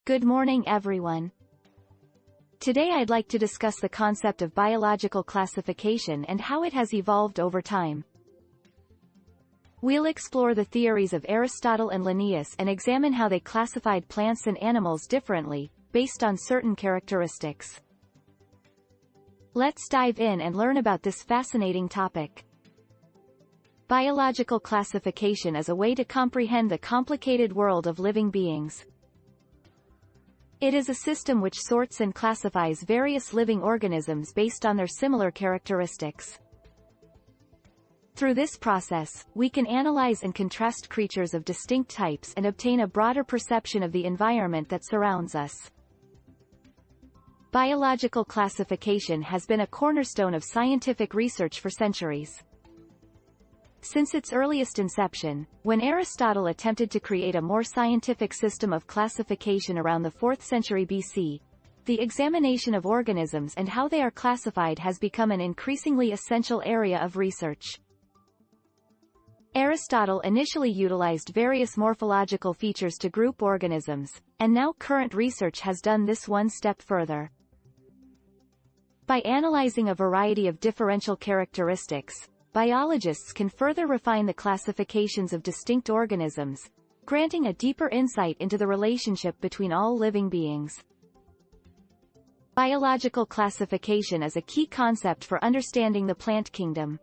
Good morning everyone. Today I'd like to discuss the concept of biological classification and how it has evolved over time. We'll explore the theories of Aristotle and Linnaeus and examine how they classified plants and animals differently, based on certain characteristics. Let's dive in and learn about this fascinating topic. Biological classification is a way to comprehend the complicated world of living beings. It is a system which sorts and classifies various living organisms based on their similar characteristics. Through this process, we can analyze and contrast creatures of distinct types and obtain a broader perception of the environment that surrounds us. Biological classification has been a cornerstone of scientific research for centuries. Since its earliest inception, when Aristotle attempted to create a more scientific system of classification around the 4th century BC, the examination of organisms and how they are classified has become an increasingly essential area of research. Aristotle initially utilized various morphological features to group organisms, and now current research has done this one step further. By analyzing a variety of differential characteristics, biologists can further refine the classifications of distinct organisms, granting a deeper insight into the relationship between all living beings. Biological classification is a key concept for understanding the plant kingdom.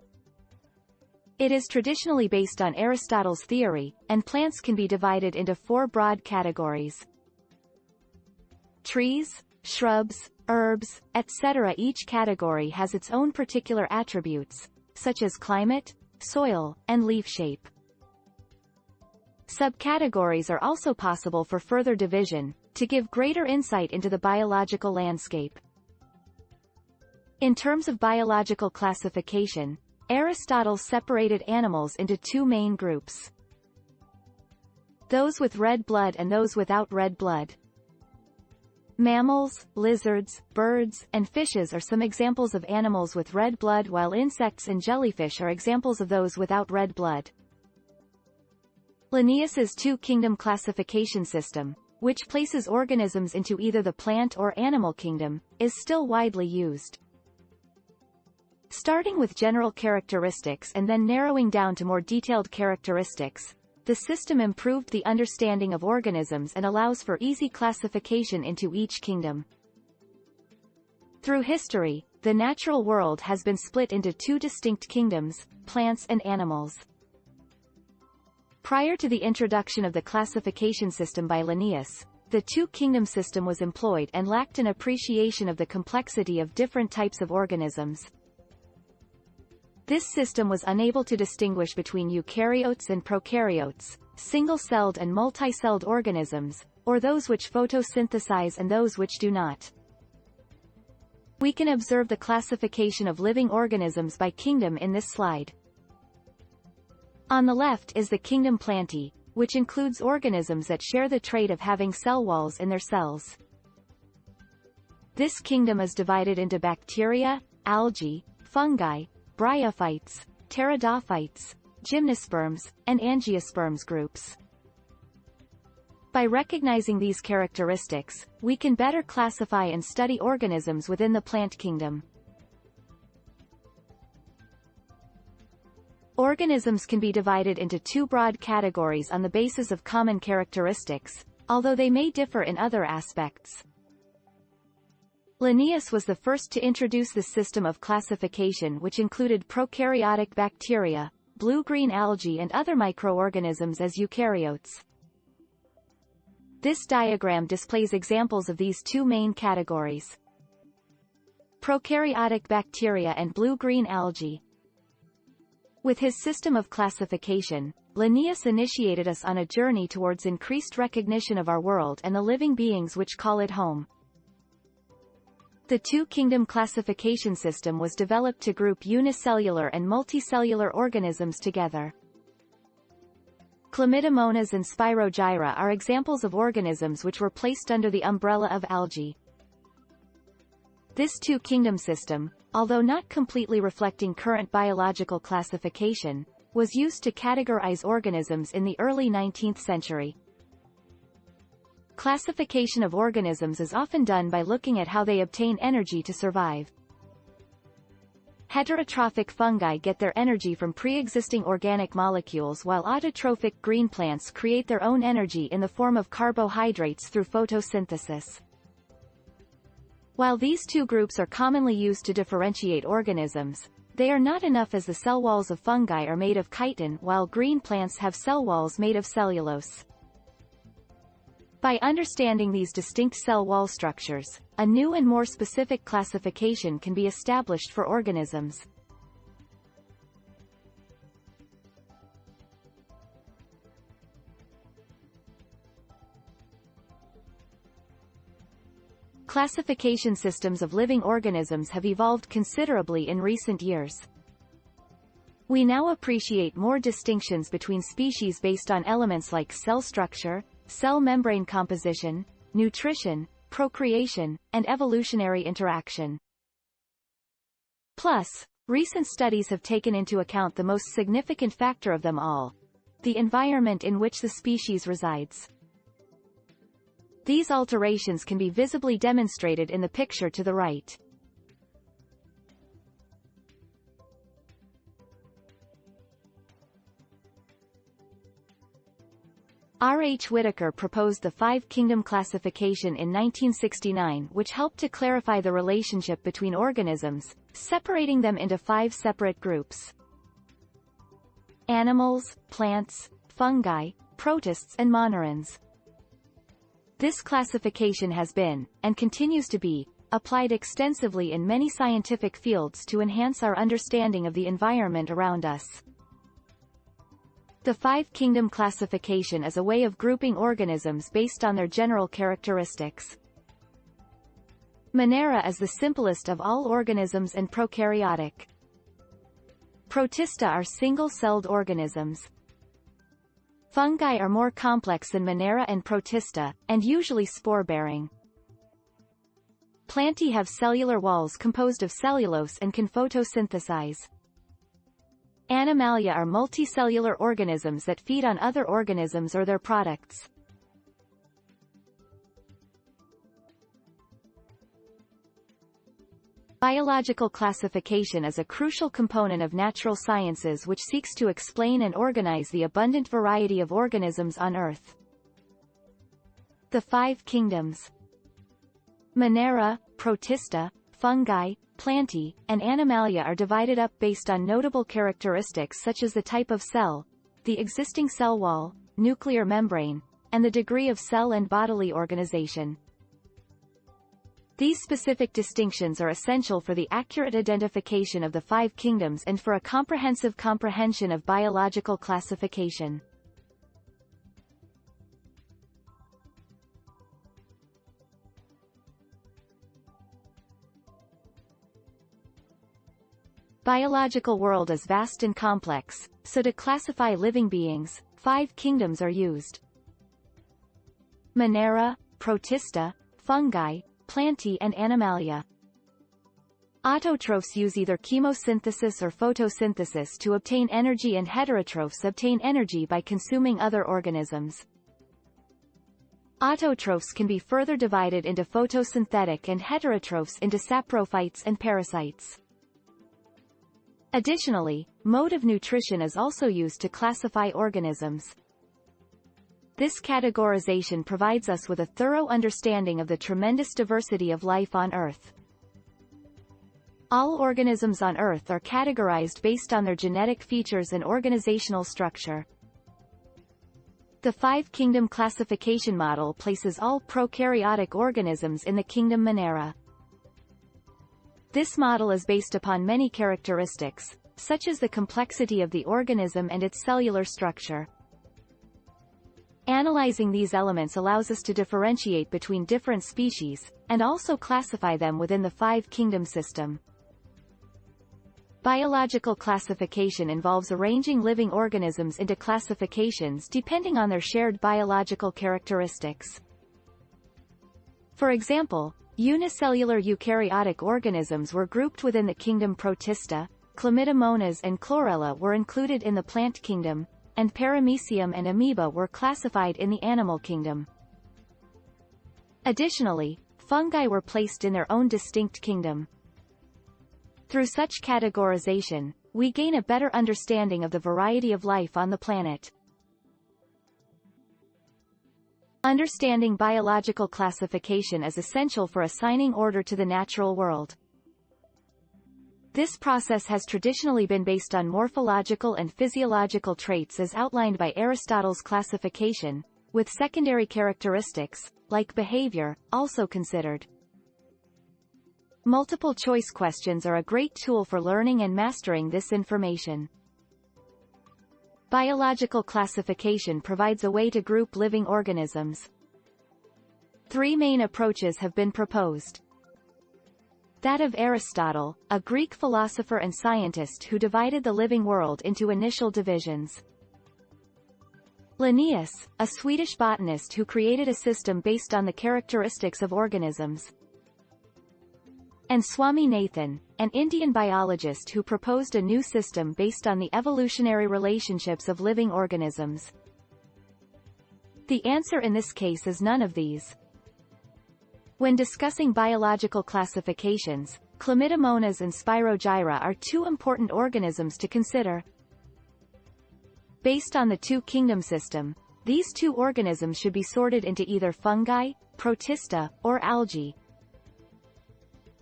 It is traditionally based on Aristotle's theory, and plants can be divided into 4 broad categories: trees, shrubs, herbs, etc. Each category has its own particular attributes, such as climate, soil, and leaf shape. Subcategories are also possible for further division, to give greater insight into the biological landscape. In terms of biological classification, Aristotle separated animals into 2 main groups: those with red blood and those without red blood. Mammals, lizards, birds, and fishes are some examples of animals with red blood, while insects and jellyfish are examples of those without red blood. Linnaeus's 2-kingdom classification system, which places organisms into either the plant or animal kingdom, is still widely used. Starting with general characteristics and then narrowing down to more detailed characteristics, the system improved the understanding of organisms and allows for easy classification into each kingdom. Through history, the natural world has been split into 2 distinct kingdoms, plants and animals. Prior to the introduction of the classification system by Linnaeus, the 2-kingdom system was employed and lacked an appreciation of the complexity of different types of organisms. This system was unable to distinguish between eukaryotes and prokaryotes, single-celled and multi-celled organisms, or those which photosynthesize and those which do not. We can observe the classification of living organisms by kingdom in this slide. On the left is the kingdom Plantae, which includes organisms that share the trait of having cell walls in their cells. This kingdom is divided into bacteria, algae, fungi, bryophytes, pteridophytes, gymnosperms, and angiosperms groups. By recognizing these characteristics, we can better classify and study organisms within the plant kingdom. Organisms can be divided into 2 broad categories on the basis of common characteristics, although they may differ in other aspects. Linnaeus was the first to introduce this system of classification, which included prokaryotic bacteria, blue-green algae and other microorganisms as eukaryotes. This diagram displays examples of these 2 main categories: prokaryotic bacteria and blue-green algae. With his system of classification, Linnaeus initiated us on a journey towards increased recognition of our world and the living beings which call it home. The 2-kingdom classification system was developed to group unicellular and multicellular organisms together. Chlamydomonas and Spirogyra are examples of organisms which were placed under the umbrella of algae. This 2-kingdom system, although not completely reflecting current biological classification, was used to categorize organisms in the early 19th century. Classification of organisms is often done by looking at how they obtain energy to survive. Heterotrophic fungi get their energy from pre-existing organic molecules, while autotrophic green plants create their own energy in the form of carbohydrates through photosynthesis. While these two groups are commonly used to differentiate organisms, they are not enough, as the cell walls of fungi are made of chitin while green plants have cell walls made of cellulose. By understanding these distinct cell wall structures, a new and more specific classification can be established for organisms. Classification systems of living organisms have evolved considerably in recent years. We now appreciate more distinctions between species based on elements like cell structure, cell membrane composition, nutrition, procreation, and evolutionary interaction. Plus, recent studies have taken into account the most significant factor of them all: the environment in which the species resides. These alterations can be visibly demonstrated in the picture to the right. R. H. Whitaker proposed the five-kingdom classification in 1969, which helped to clarify the relationship between organisms, separating them into 5 separate groups: animals, plants, fungi, protists and monorans. This classification has been, and continues to be, applied extensively in many scientific fields to enhance our understanding of the environment around us. The five-kingdom classification is a way of grouping organisms based on their general characteristics. Monera is the simplest of all organisms and prokaryotic. Protista are single-celled organisms. Fungi are more complex than Monera and Protista, and usually spore-bearing. Plantae have cellular walls composed of cellulose and can photosynthesize. Animalia are multicellular organisms that feed on other organisms or their products. Biological classification is a crucial component of natural sciences which seeks to explain and organize the abundant variety of organisms on Earth. The five kingdoms: Monera, Protista, fungi, Plantae, and Animalia are divided up based on notable characteristics such as the type of cell, the existing cell wall, nuclear membrane, and the degree of cell and bodily organization. These specific distinctions are essential for the accurate identification of the five kingdoms and for a comprehensive comprehension of biological classification. Biological world is vast and complex, so to classify living beings, five kingdoms are used: Monera, Protista, fungi, Plantae and Animalia. Autotrophs use either chemosynthesis or photosynthesis to obtain energy, and heterotrophs obtain energy by consuming other organisms. Autotrophs can be further divided into photosynthetic and heterotrophs into saprophytes and parasites. Additionally, mode of nutrition is also used to classify organisms. This categorization provides us with a thorough understanding of the tremendous diversity of life on Earth. All organisms on Earth are categorized based on their genetic features and organizational structure. The five-kingdom classification model places all prokaryotic organisms in the kingdom Monera. This model is based upon many characteristics, such as the complexity of the organism and its cellular structure. Analyzing these elements allows us to differentiate between different species, and also classify them within the five-kingdom system. Biological classification involves arranging living organisms into classifications depending on their shared biological characteristics. For example, unicellular eukaryotic organisms were grouped within the kingdom Protista, Chlamydomonas and Chlorella were included in the plant kingdom, and Paramecium and amoeba were classified in the animal kingdom. Additionally, fungi were placed in their own distinct kingdom. Through such categorization, we gain a better understanding of the variety of life on the planet. Understanding biological classification is essential for assigning order to the natural world. This process has traditionally been based on morphological and physiological traits as outlined by Aristotle's classification, with secondary characteristics, like behavior, also considered. Multiple-choice questions are a great tool for learning and mastering this information. Biological classification provides a way to group living organisms. 3 main approaches have been proposed. That of Aristotle, a Greek philosopher and scientist who divided the living world into initial divisions. Linnaeus, a Swedish botanist who created a system based on the characteristics of organisms. And Swaminathan, an Indian biologist who proposed a new system based on the evolutionary relationships of living organisms. The answer in this case is none of these. When discussing biological classifications, Chlamydomonas and Spirogyra are 2 important organisms to consider. Based on the 2-kingdom system, these 2 organisms should be sorted into either fungi, protista, or algae.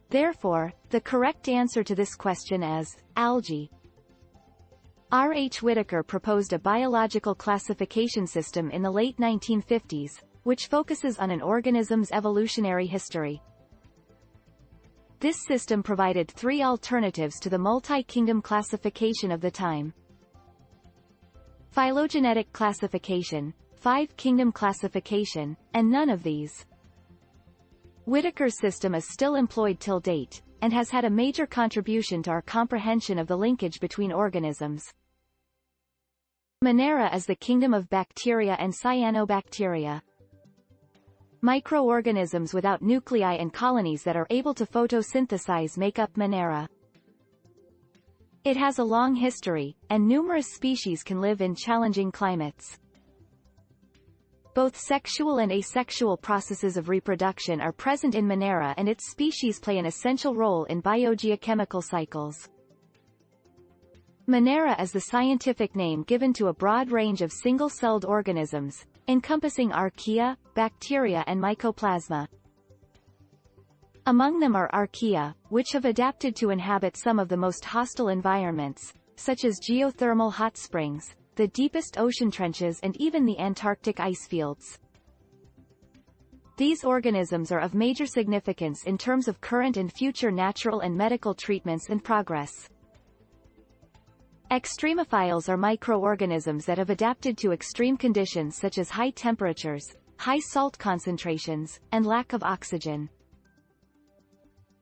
Therefore, the correct answer to this question is algae. R. H. Whitaker proposed a biological classification system in the late 1950s, which focuses on an organism's evolutionary history. This system provided 3 alternatives to the multi-kingdom classification of the time: phylogenetic classification, 5-kingdom classification, and none of these. Whitaker's system is still employed till date, and has had a major contribution to our comprehension of the linkage between organisms. Monera is the kingdom of bacteria and cyanobacteria. Microorganisms without nuclei and colonies that are able to photosynthesize make up Monera. It has a long history, and numerous species can live in challenging climates. Both sexual and asexual processes of reproduction are present in Monera, and its species play an essential role in biogeochemical cycles. Monera is the scientific name given to a broad range of single-celled organisms, encompassing archaea, bacteria and mycoplasma. Among them are archaea, which have adapted to inhabit some of the most hostile environments, such as geothermal hot springs, the deepest ocean trenches and even the Antarctic ice fields. These organisms are of major significance in terms of current and future natural and medical treatments and progress. Extremophiles are microorganisms that have adapted to extreme conditions such as high temperatures, high salt concentrations, and lack of oxygen.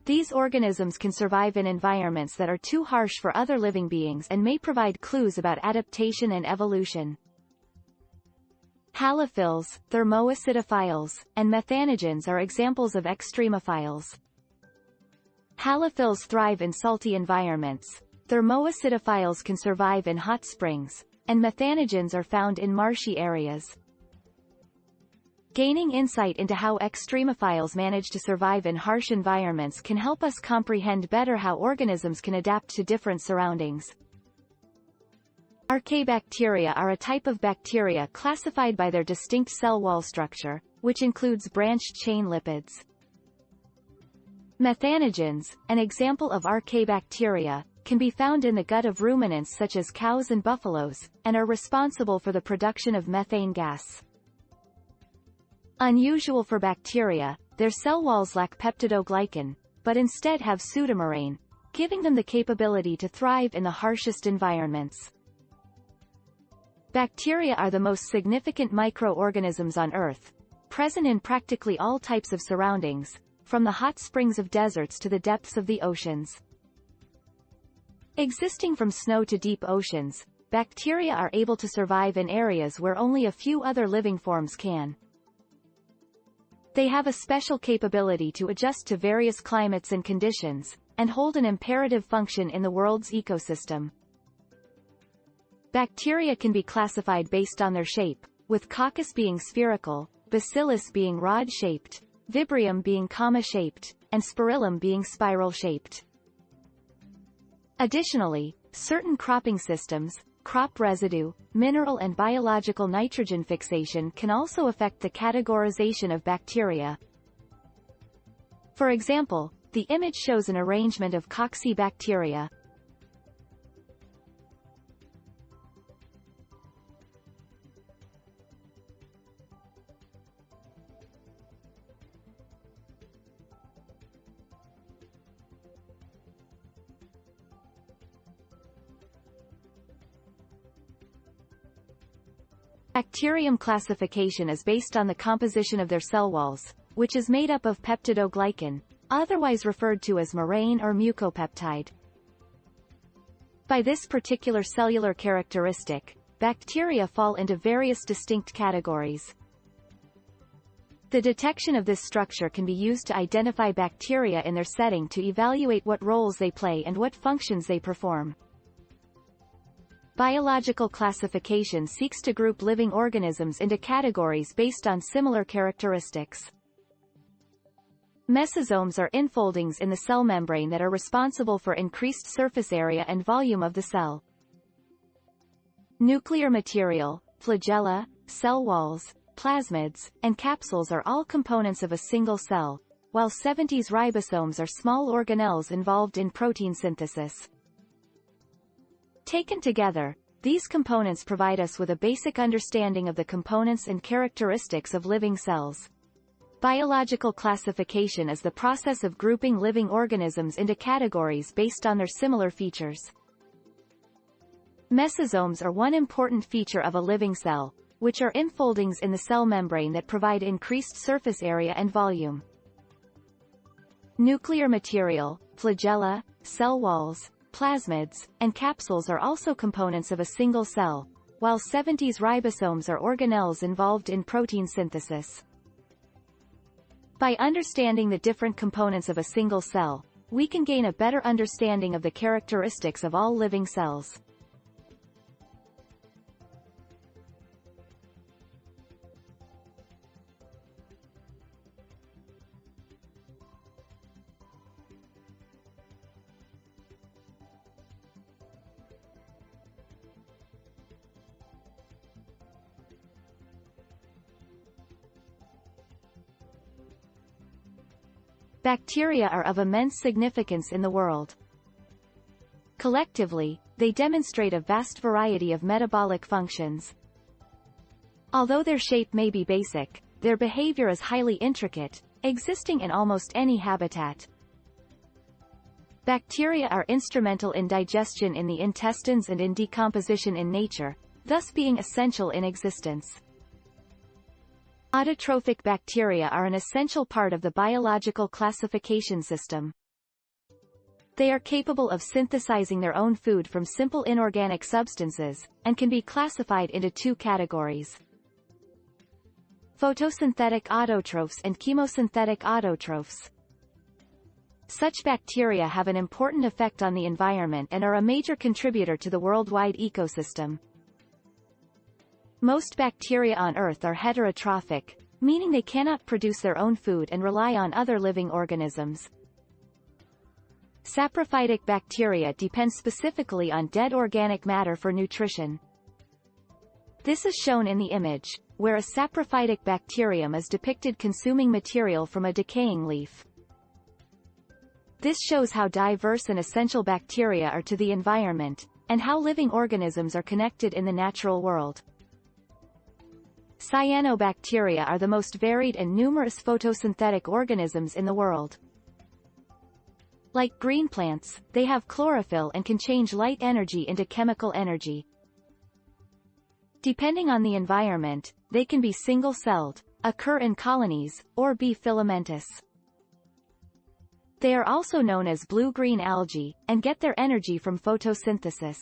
These organisms can survive in environments that are too harsh for other living beings and may provide clues about adaptation and evolution. Halophils, thermoacidophiles, and methanogens are examples of extremophiles. Halophils thrive in salty environments. Thermoacidophiles can survive in hot springs, and methanogens are found in marshy areas. Gaining insight into how extremophiles manage to survive in harsh environments can help us comprehend better how organisms can adapt to different surroundings. Archaebacteria are a type of bacteria classified by their distinct cell wall structure, which includes branched-chain lipids. Methanogens, an example of archaebacteria, can be found in the gut of ruminants such as cows and buffaloes, and are responsible for the production of methane gas. Unusual for bacteria, their cell walls lack peptidoglycan, but instead have pseudomorane, giving them the capability to thrive in the harshest environments. Bacteria are the most significant microorganisms on Earth, present in practically all types of surroundings, from the hot springs of deserts to the depths of the oceans. Existing from snow to deep oceans, bacteria are able to survive in areas where only a few other living forms can. They have a special capability to adjust to various climates and conditions, and hold an imperative function in the world's ecosystem. Bacteria can be classified based on their shape, with coccus being spherical, bacillus being rod-shaped, Vibrio being comma-shaped, and Spirillum being spiral-shaped. Additionally, certain cropping systems, crop residue, mineral and biological nitrogen fixation can also affect the categorization of bacteria. For example, the image shows an arrangement of coccibacteria. Bacterium classification is based on the composition of their cell walls, which is made up of peptidoglycan, otherwise referred to as moraine or mucopeptide. By this particular cellular characteristic, bacteria fall into various distinct categories. The detection of this structure can be used to identify bacteria in their setting to evaluate what roles they play and what functions they perform. Biological classification seeks to group living organisms into categories based on similar characteristics. Mesosomes are infoldings in the cell membrane that are responsible for increased surface area and volume of the cell. Nuclear material, flagella, cell walls, plasmids, and capsules are all components of a single cell, while 70s ribosomes are small organelles involved in protein synthesis. Taken together, these components provide us with a basic understanding of the components and characteristics of living cells. Biological classification is the process of grouping living organisms into categories based on their similar features. Mesosomes are one important feature of a living cell, which are infoldings in the cell membrane that provide increased surface area and volume. Nuclear material, flagella, cell walls, plasmids, and capsules are also components of a single cell, while 70s ribosomes are organelles involved in protein synthesis. By understanding the different components of a single cell, we can gain a better understanding of the characteristics of all living cells. Bacteria are of immense significance in the world. Collectively, they demonstrate a vast variety of metabolic functions. Although their shape may be basic, their behavior is highly intricate, existing in almost any habitat. Bacteria are instrumental in digestion in the intestines and in decomposition in nature, thus being essential in existence. Autotrophic bacteria are an essential part of the biological classification system. They are capable of synthesizing their own food from simple inorganic substances, and can be classified into two categories: photosynthetic autotrophs and chemosynthetic autotrophs. Such bacteria have an important effect on the environment and are a major contributor to the worldwide ecosystem. Most bacteria on Earth are heterotrophic, meaning they cannot produce their own food and rely on other living organisms. Saprophytic bacteria depend specifically on dead organic matter for nutrition. This is shown in the image, where a saprophytic bacterium is depicted consuming material from a decaying leaf. This shows how diverse and essential bacteria are to the environment, and how living organisms are connected in the natural world. Cyanobacteria are the most varied and numerous photosynthetic organisms in the world. Like green plants, they have chlorophyll and can change light energy into chemical energy. Depending on the environment, they can be single-celled, occur in colonies, or be filamentous. They are also known as blue-green algae, and get their energy from photosynthesis.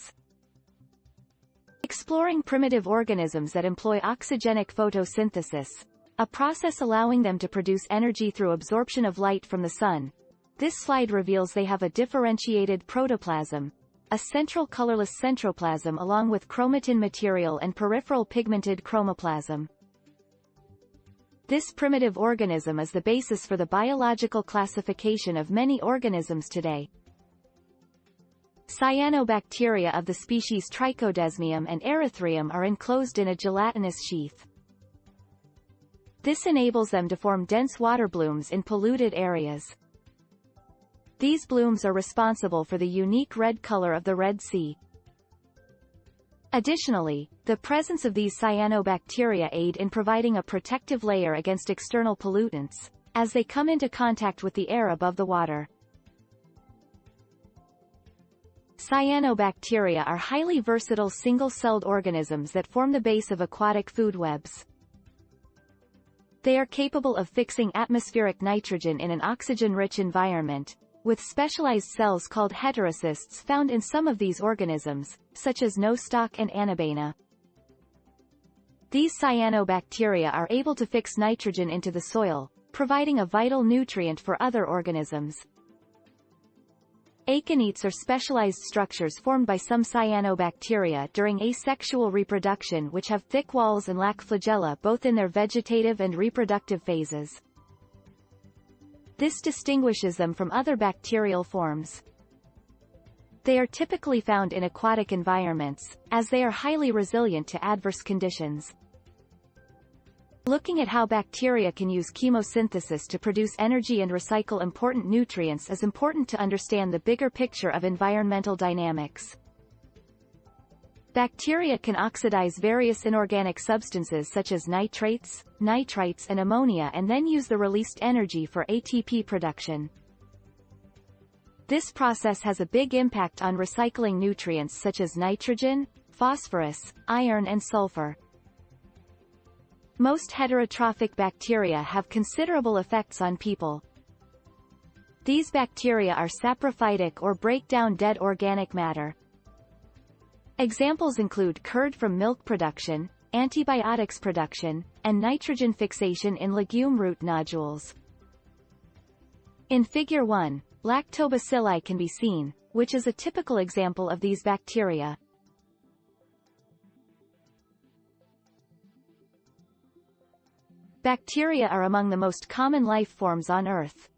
Exploring primitive organisms that employ oxygenic photosynthesis, a process allowing them to produce energy through absorption of light from the sun. This slide reveals they have a differentiated protoplasm, a central colorless centroplasm along with chromatin material and peripheral pigmented chromoplasm. This primitive organism is the basis for the biological classification of many organisms today. Cyanobacteria of the species Trichodesmium and Erythrium are enclosed in a gelatinous sheath. This enables them to form dense water blooms in polluted areas. These blooms are responsible for the unique red color of the Red Sea. Additionally, the presence of these cyanobacteria aid in providing a protective layer against external pollutants, as they come into contact with the air above the water. Cyanobacteria are highly versatile single-celled organisms that form the base of aquatic food webs. They are capable of fixing atmospheric nitrogen in an oxygen-rich environment, with specialized cells called heterocysts found in some of these organisms, such as nostoc and anabaena. These cyanobacteria are able to fix nitrogen into the soil, providing a vital nutrient for other organisms. Aconites are specialized structures formed by some cyanobacteria during asexual reproduction which have thick walls and lack flagella both in their vegetative and reproductive phases. This distinguishes them from other bacterial forms. They are typically found in aquatic environments, as they are highly resilient to adverse conditions. Looking at how bacteria can use chemosynthesis to produce energy and recycle important nutrients is important to understand the bigger picture of environmental dynamics. Bacteria can oxidize various inorganic substances such as nitrates, nitrites and ammonia and then use the released energy for ATP production. This process has a big impact on recycling nutrients such as nitrogen, phosphorus, iron and sulfur. Most heterotrophic bacteria have considerable effects on people. These bacteria are saprophytic or break down dead organic matter. Examples include curd from milk production, antibiotics production, and nitrogen fixation in legume root nodules. In Figure 1, lactobacilli can be seen, which is a typical example of these bacteria. Bacteria are among the most common life forms on Earth.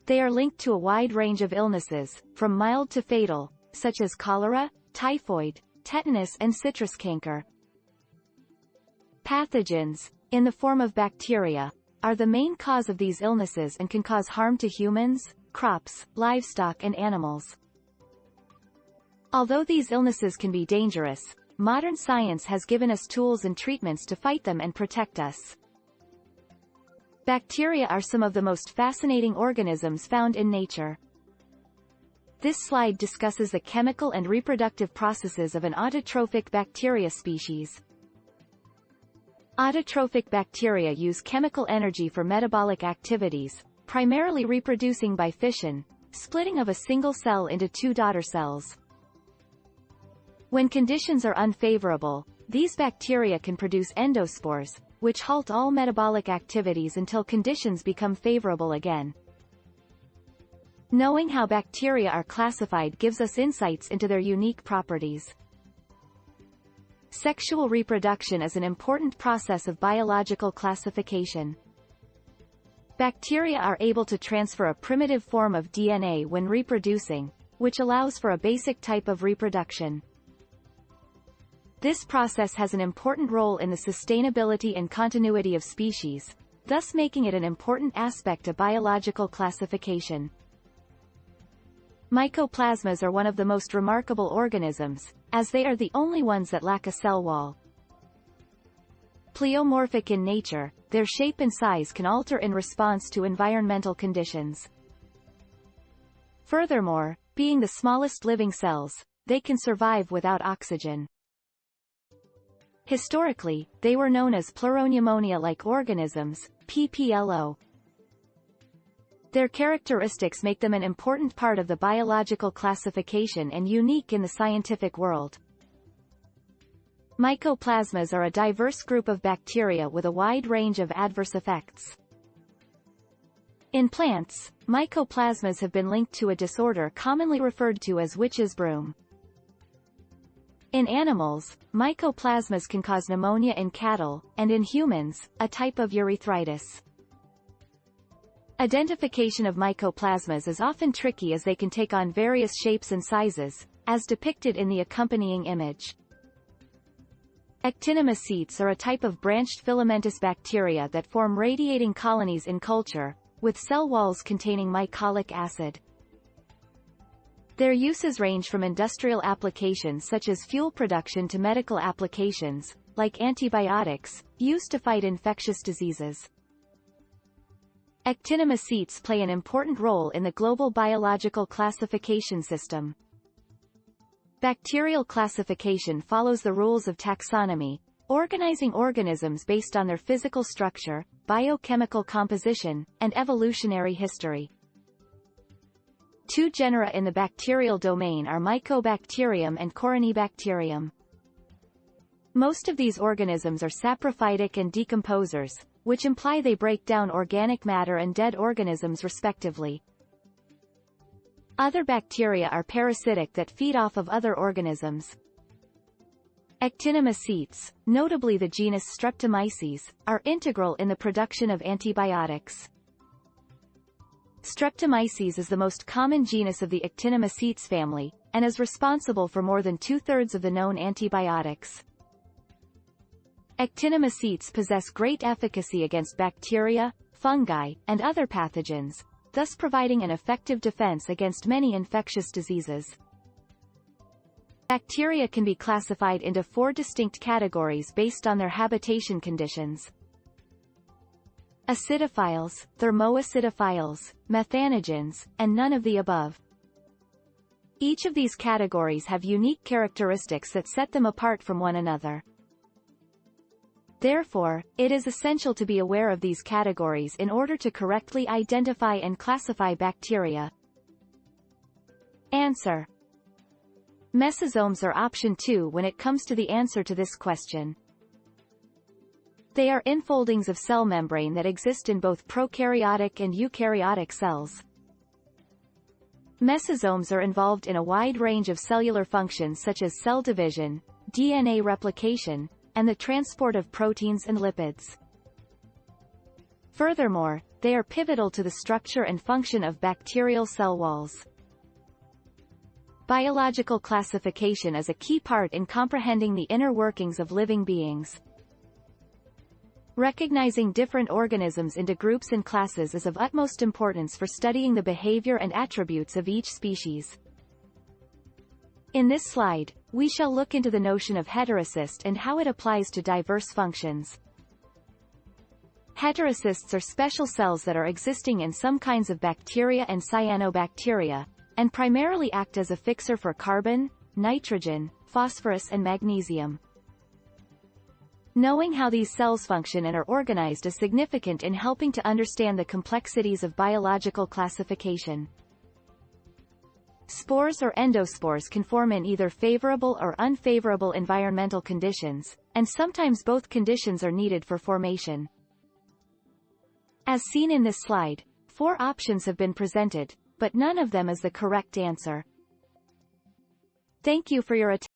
They are linked to a wide range of illnesses, from mild to fatal, such as cholera, typhoid, tetanus and citrus canker. Pathogens, in the form of bacteria, are the main cause of these illnesses and can cause harm to humans, crops, livestock and animals. Although these illnesses can be dangerous, modern science has given us tools and treatments to fight them and protect us. Bacteria are some of the most fascinating organisms found in nature. This slide discusses the chemical and reproductive processes of an autotrophic bacteria species. Autotrophic bacteria use chemical energy for metabolic activities, primarily reproducing by fission, splitting of a single cell into two daughter cells. When conditions are unfavorable, these bacteria can produce endospores, which halt all metabolic activities until conditions become favorable again. Knowing how bacteria are classified gives us insights into their unique properties. Sexual reproduction is an important process of biological classification. Bacteria are able to transfer a primitive form of DNA when reproducing, which allows for a basic type of reproduction. This process has an important role in the sustainability and continuity of species, thus making it an important aspect of biological classification. Mycoplasmas are one of the most remarkable organisms, as they are the only ones that lack a cell wall. Pleomorphic in nature, their shape and size can alter in response to environmental conditions. Furthermore, being the smallest living cells, they can survive without oxygen. Historically, they were known as pleuropneumonia-like organisms, PPLO. Their characteristics make them an important part of the biological classification and unique in the scientific world. Mycoplasmas are a diverse group of bacteria with a wide range of adverse effects. In plants, mycoplasmas have been linked to a disorder commonly referred to as witch's broom. In animals, mycoplasmas can cause pneumonia in cattle, and in humans, a type of urethritis. Identification of mycoplasmas is often tricky as they can take on various shapes and sizes, as depicted in the accompanying image. Actinomycetes are a type of branched filamentous bacteria that form radiating colonies in culture, with cell walls containing mycolic acid. Their uses range from industrial applications such as fuel production to medical applications, like antibiotics, used to fight infectious diseases. Actinomycetes play an important role in the global biological classification system. Bacterial classification follows the rules of taxonomy, organizing organisms based on their physical structure, biochemical composition, and evolutionary history. Two genera in the bacterial domain are Mycobacterium and Corynebacterium. Most of these organisms are saprophytic and decomposers, which imply they break down organic matter and dead organisms respectively. Other bacteria are parasitic that feed off of other organisms. Actinomycetes, notably the genus Streptomyces, are integral in the production of antibiotics. Streptomyces is the most common genus of the Actinomycetes family, and is responsible for more than 2/3 of the known antibiotics. Actinomycetes possess great efficacy against bacteria, fungi, and other pathogens, thus providing an effective defense against many infectious diseases. Bacteria can be classified into 4 distinct categories based on their habitation conditions: acidophiles, thermoacidophiles, methanogens, and none of the above. Each of these categories have unique characteristics that set them apart from one another. Therefore, it is essential to be aware of these categories in order to correctly identify and classify bacteria. Answer: Mesosomes are option 2 when it comes to the answer to this question. They are infoldings of cell membrane that exist in both prokaryotic and eukaryotic cells. Mesosomes are involved in a wide range of cellular functions such as cell division, DNA replication, and the transport of proteins and lipids. Furthermore, they are pivotal to the structure and function of bacterial cell walls. Biological classification is a key part in comprehending the inner workings of living beings. Recognizing different organisms into groups and classes is of utmost importance for studying the behavior and attributes of each species. In this slide, we shall look into the notion of heterocyst and how it applies to diverse functions. Heterocysts are special cells that are existing in some kinds of bacteria and cyanobacteria, and primarily act as a fixer for carbon, nitrogen, phosphorus and magnesium. Knowing how these cells function and are organized is significant in helping to understand the complexities of biological classification. Spores or endospores can form in either favorable or unfavorable environmental conditions, and sometimes both conditions are needed for formation. As seen in this slide, 4 options have been presented, but none of them is the correct answer. Thank you for your attention.